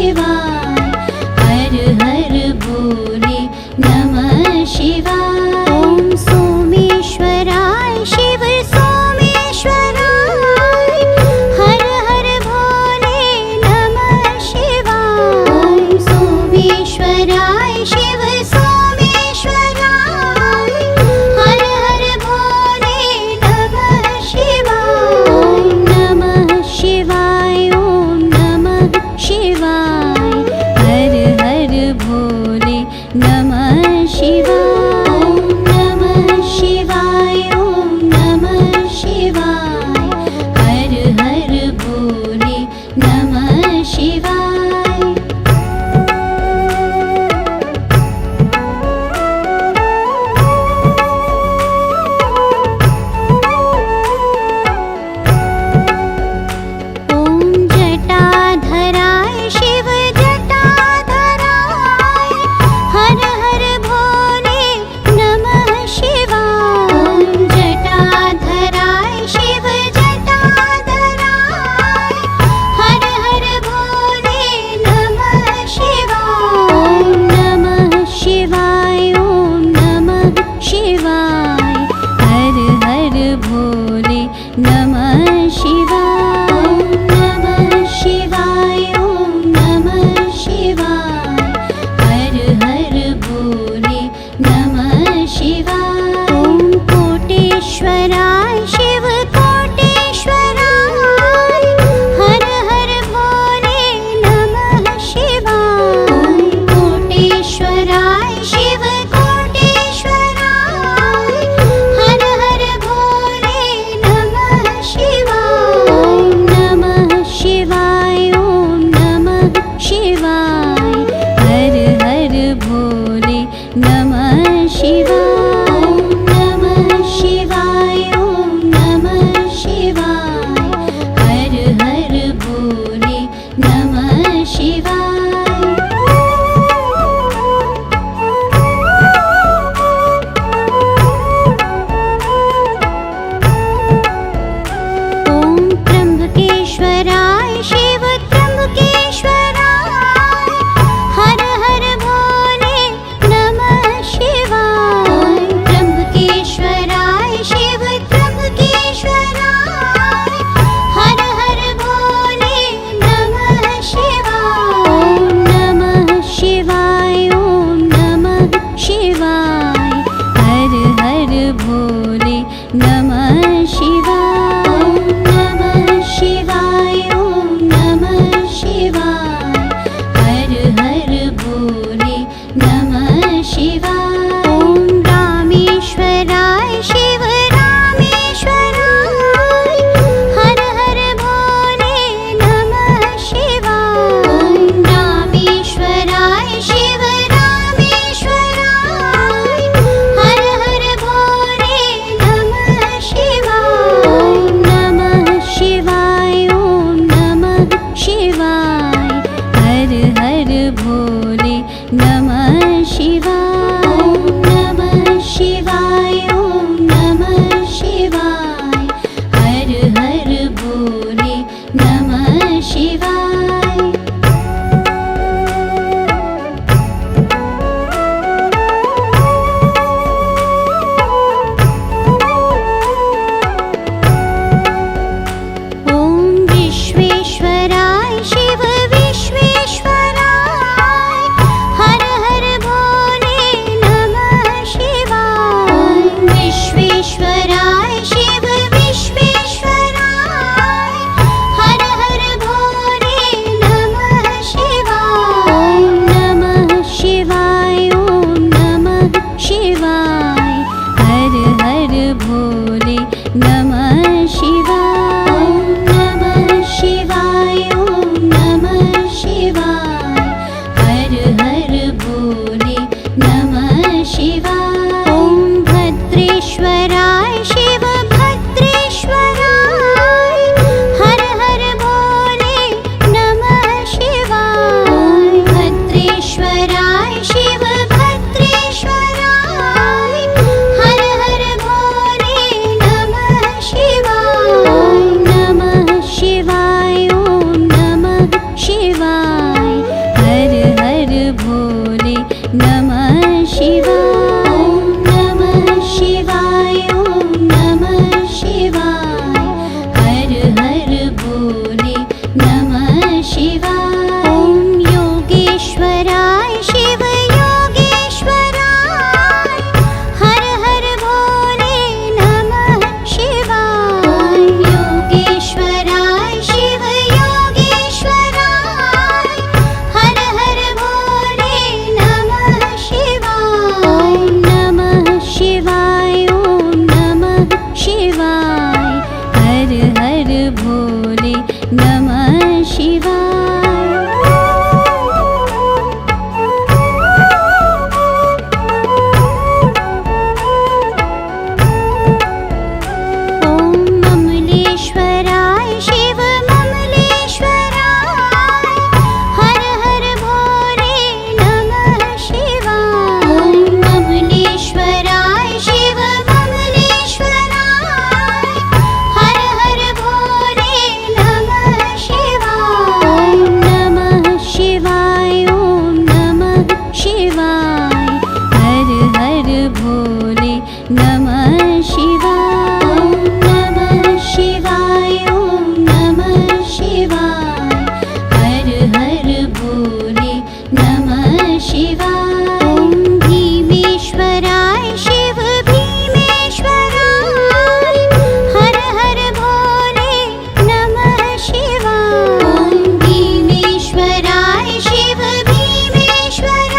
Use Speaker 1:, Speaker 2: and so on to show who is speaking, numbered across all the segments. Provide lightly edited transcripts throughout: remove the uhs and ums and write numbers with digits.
Speaker 1: शिवाय। हर हर भोले नमः शिवाय। ॐ सोमेश्वराय शिव सोमेश्वराय। हर हर भोले नमः शिवाय। ॐ सोमेश्वराय शिव सोमेश्वराय। हर हर भोले नमः शिवाय। नमः शिवाय। ॐ नमः शिवाय। हर हर भोले नमः शिवाय। ॐ नमः शिवाय। ॐ नमः शिवाय। हर हर भोले नमः शिवाय। ॐ जटाधराय शिव जटाधराय। हर हर भोले नमः शिवाय। ॐ जटाधराय शिव जटाधराय। हर हर भोले नमः शिवाय। ॐ नमः शिवाय। ॐ नमः शिवाय। हर हर भोले नमः शिवाय। ॐ नमः शिवाय। ॐ नमः शिवाय। हर हर भोले नमः शिवाय। ॐ कोटेश्वराय शिव कोटेश्वराय। हर हर भोले नमः शिवाय। ॐ कोटेश्वराय शिव कोटेश्वराय। हर हर भोले नमः शिवाय। ॐ नमः शिवाय। ॐ नमः शिवाय। हर हर भोले नमः शिवाय। ॐ नमः शिवाय। ॐ नमः शिवाय। हर हर भोले नमः शिवाय। ॐ त्र्यंबकेश्वराय शिव त्र्यंबकेश्वराय। हर हर भोले नमः शिवाय। ॐ त्र्यंबकेश्वराय शिव त्र्यंबकेश्वराय। हर हर भोले नमः शिवाय। ॐ नमः शिवाय। ॐ नमः शिवाय। हर हर भोले नमः शिवाय। ॐ नमः शिवाय। ॐ नमः शिवाय। हर हर भोले नमः शिवाय। ॐ रामेश्वराय शिव रामेश्वराय। हर हर भोले नमः शिवाय। ॐ रामेश्वराय शिव रामेश्वराय। हर हर भोले नमः शिवाय। ॐ नमः शिवाय। ॐ नमः शिवाय। हर हर भोले नमः शिवाय। ॐ नमः शिवाय। ॐ नमः शिवाय। हर हर भोले नमः शिवाय। ॐ विश्वेश्वराय शिव विश्वेश्वराय। हर हर शिव भीमेश्वराय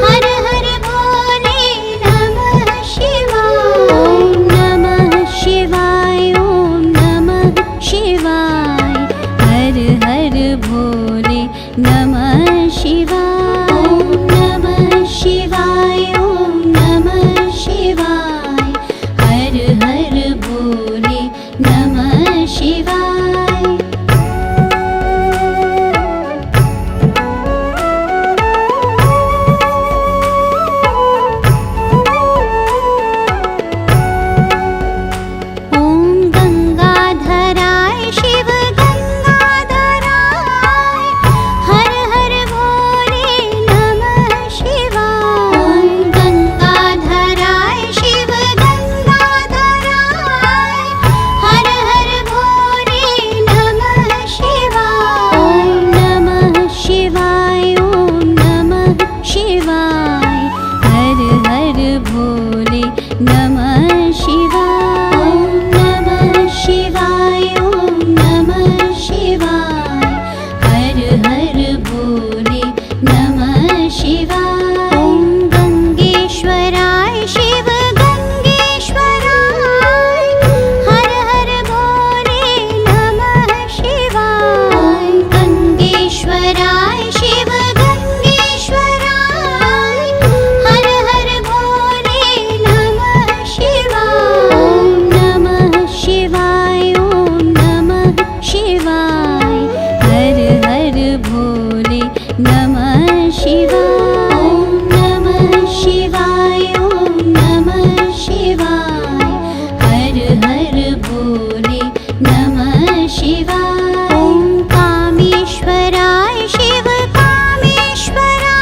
Speaker 1: हर हर भोले नमः शिवाय नमः शिवाय ओम नमः शिवाय हर हर भोले नमः शिवाय नमः शिवाय ओम नमः शिवाय हर हर भोले नमः शिवाय ओम गंगाधराय शिव गंगाधराय हर हर भोले नमः शिवाय गंगाधराय शिव गंगाधराय हर हर भोले नमः शिवाय नमः शिवाय ओम नमः शिवाय हर हर भोले नमः शिवाय नमः शिवाय ओम नमः शिवाय हर हर भोले नमः शिवाय ओम गंगेश्वराय शिव गंगेश्वराय हर हर भोले नमः शिवाय गंगेश्वराय शिव गंगेश्वराय हर हर भोले नमः शिवाय नमः शिवाय ओम नमः शिवाय हर हर भोले नमः शिवाय नमः शिवाय ओम नमः शिवाय हर हर भोले नमः शिवाय ओम कामेश्वराय शिव कामेश्वराय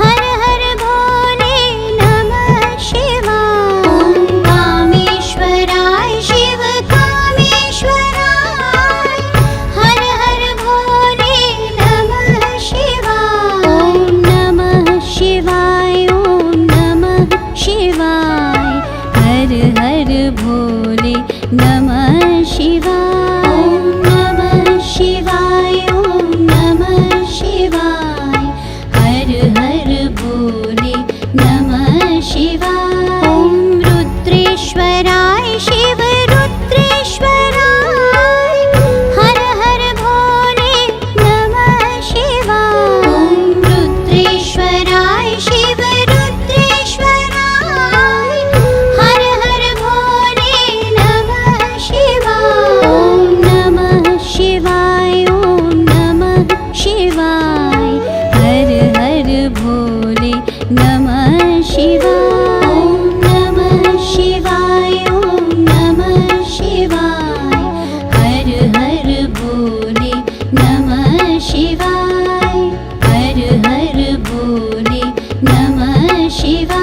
Speaker 1: हर हर भोले नमः शिवाय ओम कामेश्वराय शिव कामेश्वराय हर हर भोले नमः शिवाय ओम नमः शिवाय ओम नमः शिवाय हर हर भोले नमः शिवाय ओम नमः शिवाय ओम नमः शिवाय हर हर भोले नमः शिवाय ओम रुद्रेश्वराय शिव रुद्रेश्वराय हर हर भोले नमः शिवाय ओम रुद्रेश्वराय शिव रुद्रेश्वराय हर हर भोले नमः शिवाय ओम नमः शिवाय ओम नमः शिवाय हर हर भोले नमः शिवाय ओम नमः शिवाय ओम नमः शिवाय हर हर भोले नमः शिवाय हर हर भोले नमः शिवाय